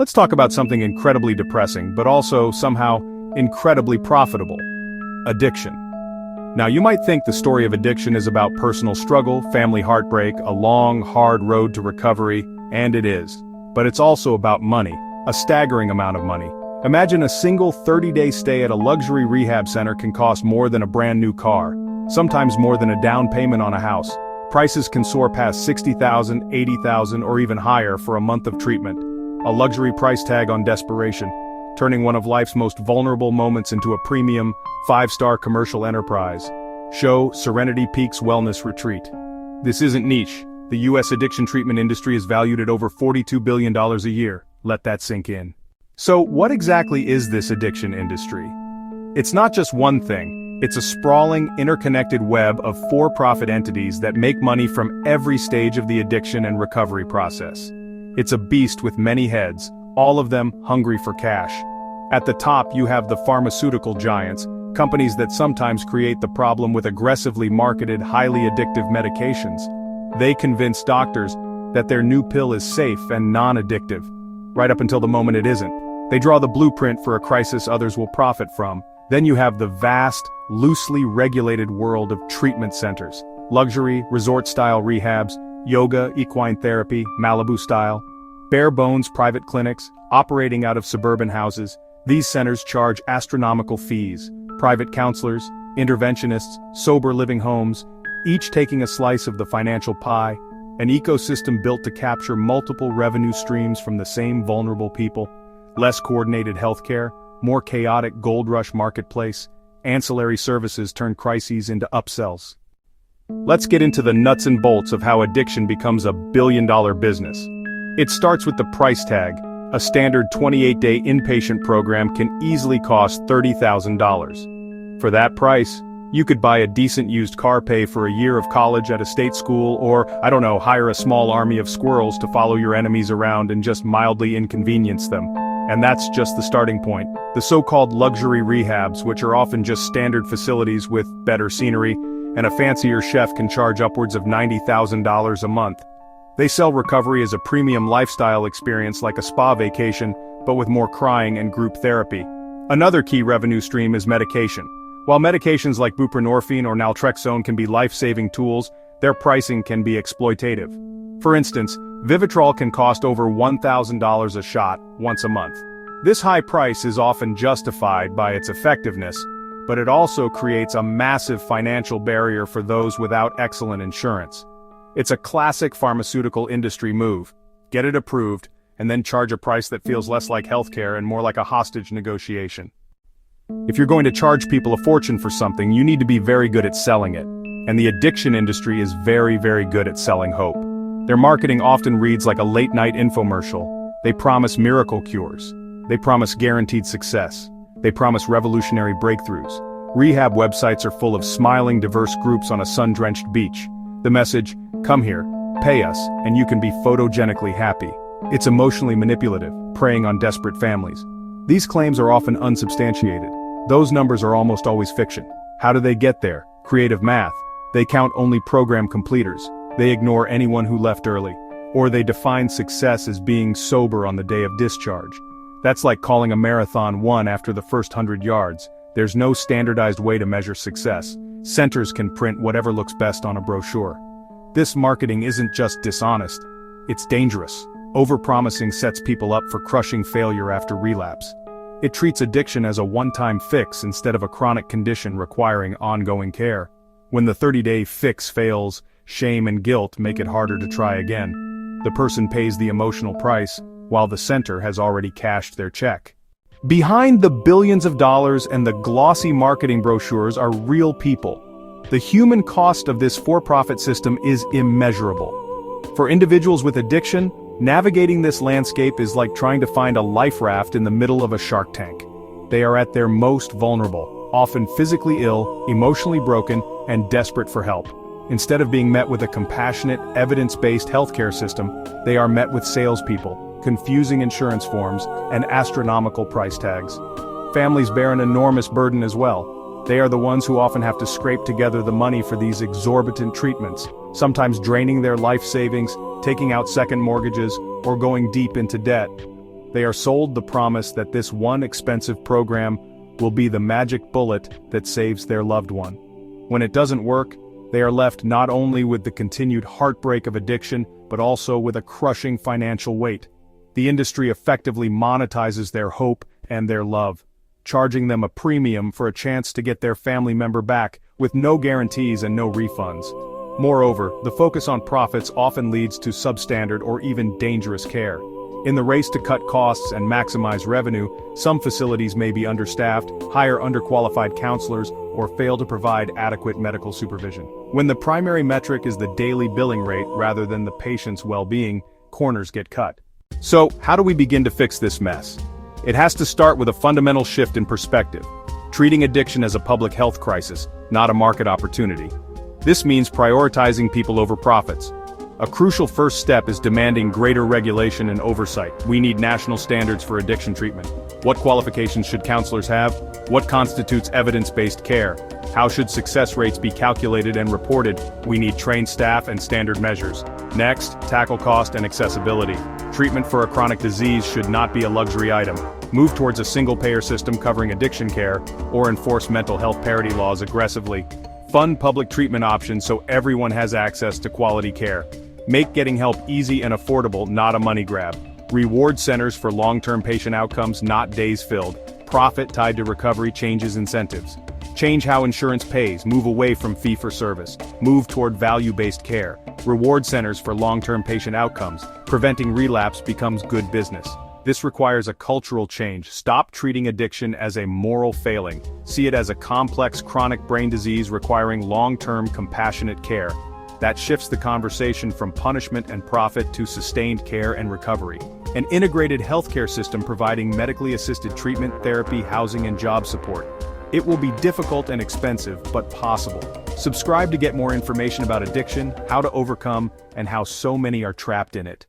Let's talk about something incredibly depressing, but also somehow incredibly profitable. Addiction. Now, you might think the story of addiction is about personal struggle, family heartbreak, a long, hard road to recovery, and it is. But it's also about money, a staggering amount of money. Imagine a single 30-day stay at a luxury rehab center can cost more than a brand new car, sometimes more than a down payment on a house. Prices can soar past $60,000, $80,000, or even higher for a month of treatment. A luxury price tag on desperation, turning one of life's most vulnerable moments into a premium, 5-star commercial enterprise. Show Serenity Peaks Wellness Retreat. This isn't niche. The U.S. addiction treatment industry is valued at over $42 billion a year. Let that sink in. So, what exactly is this addiction industry? It's not just one thing. It's a sprawling, interconnected web of for-profit entities that make money from every stage of the addiction and recovery process. It's a beast with many heads, all of them hungry for cash. At the top you have the pharmaceutical giants, companies that sometimes create the problem with aggressively marketed, highly addictive medications. They convince doctors that their new pill is safe and non-addictive, right up until the moment it isn't. They draw the blueprint for a crisis others will profit from. Then you have the vast, loosely regulated world of treatment centers. Luxury, resort-style rehabs, yoga, equine therapy, Malibu-style. Bare-bones private clinics, operating out of suburban houses. These centers charge astronomical fees. Private counselors, interventionists, sober living homes, each taking a slice of the financial pie. An ecosystem built to capture multiple revenue streams from the same vulnerable people. Less coordinated healthcare, more chaotic gold rush marketplace. Ancillary services turn crises into upsells. Let's get into the nuts and bolts of how addiction becomes a billion-dollar business. It starts with the price tag. A standard 28-day inpatient program can easily cost $30,000. For that price, you could buy a decent used car, pay for a year of college at a state school, or, hire a small army of squirrels to follow your enemies around and just mildly inconvenience them. And that's just the starting point. The so-called luxury rehabs, which are often just standard facilities with better scenery, and a fancier chef can charge upwards of $90,000 a month. They sell recovery as a premium lifestyle experience like a spa vacation, but with more crying and group therapy. Another key revenue stream is medication. While medications like buprenorphine or naltrexone can be life-saving tools, their pricing can be exploitative. For instance, Vivitrol can cost over $1,000 a shot once a month. This high price is often justified by its effectiveness, but it also creates a massive financial barrier for those without excellent insurance. It's a classic pharmaceutical industry move. Get it approved, and then charge a price that feels less like healthcare and more like a hostage negotiation. If you're going to charge people a fortune for something, you need to be very good at selling it. And the addiction industry is very, very good at selling hope. Their marketing often reads like a late-night infomercial. They promise miracle cures. They promise guaranteed success. They promise revolutionary breakthroughs. Rehab websites are full of smiling, diverse groups on a sun-drenched beach. The message, come here, pay us, and you can be photogenically happy. It's emotionally manipulative, preying on desperate families. These claims are often unsubstantiated. Those numbers are almost always fiction. How do they get there? Creative math. They count only program completers. They ignore anyone who left early. Or they define success as being sober on the day of discharge. That's like calling a marathon won after the first 100 yards. There's no standardized way to measure success. Centers can print whatever looks best on a brochure. This marketing isn't just dishonest. It's dangerous. Overpromising sets people up for crushing failure after relapse. It treats addiction as a one-time fix instead of a chronic condition requiring ongoing care. When the 30-day fix fails, shame and guilt make it harder to try again. The person pays the emotional price, while the center has already cashed their check. Behind the billions of dollars and the glossy marketing brochures are real people. The human cost of this for-profit system is immeasurable. For individuals with addiction, navigating this landscape is like trying to find a life raft in the middle of a shark tank. They are at their most vulnerable, often physically ill, emotionally broken, and desperate for help. Instead of being met with a compassionate, evidence-based healthcare system, they are met with salespeople, confusing insurance forms, and astronomical price tags. Families bear an enormous burden as well. They are the ones who often have to scrape together the money for these exorbitant treatments, sometimes draining their life savings, taking out second mortgages, or going deep into debt. They are sold the promise that this one expensive program will be the magic bullet that saves their loved one. When it doesn't work, they are left not only with the continued heartbreak of addiction, but also with a crushing financial weight. The industry effectively monetizes their hope and their love, charging them a premium for a chance to get their family member back, with no guarantees and no refunds. Moreover, the focus on profits often leads to substandard or even dangerous care. In the race to cut costs and maximize revenue, some facilities may be understaffed, hire underqualified counselors, or fail to provide adequate medical supervision. When the primary metric is the daily billing rate rather than the patient's well-being, corners get cut. So, how do we begin to fix this mess? It has to start with a fundamental shift in perspective, treating addiction as a public health crisis, not a market opportunity. This means prioritizing people over profits. A crucial first step is demanding greater regulation and oversight. We need national standards for addiction treatment. What qualifications should counselors have? What constitutes evidence-based care? How should success rates be calculated and reported? We need trained staff and standard measures. Next, tackle cost and accessibility. Treatment for a chronic disease should not be a luxury item. Move towards a single-payer system covering addiction care, or enforce mental health parity laws aggressively. Fund public treatment options so everyone has access to quality care. Make getting help easy and affordable, not a money grab. Reward centers for long-term patient outcomes, not days filled. Profit tied to recovery changes incentives. Change how insurance pays, move away from fee-for-service. Move toward value-based care. Reward centers for long-term patient outcomes. Preventing relapse becomes good business. This requires a cultural change. Stop treating addiction as a moral failing. See it as a complex chronic brain disease requiring long-term compassionate care. That shifts the conversation from punishment and profit to sustained care and recovery. An integrated healthcare system providing medically assisted treatment, therapy, housing, and job support. It will be difficult and expensive, but possible. Subscribe to get more information about addiction, how to overcome, and how so many are trapped in it.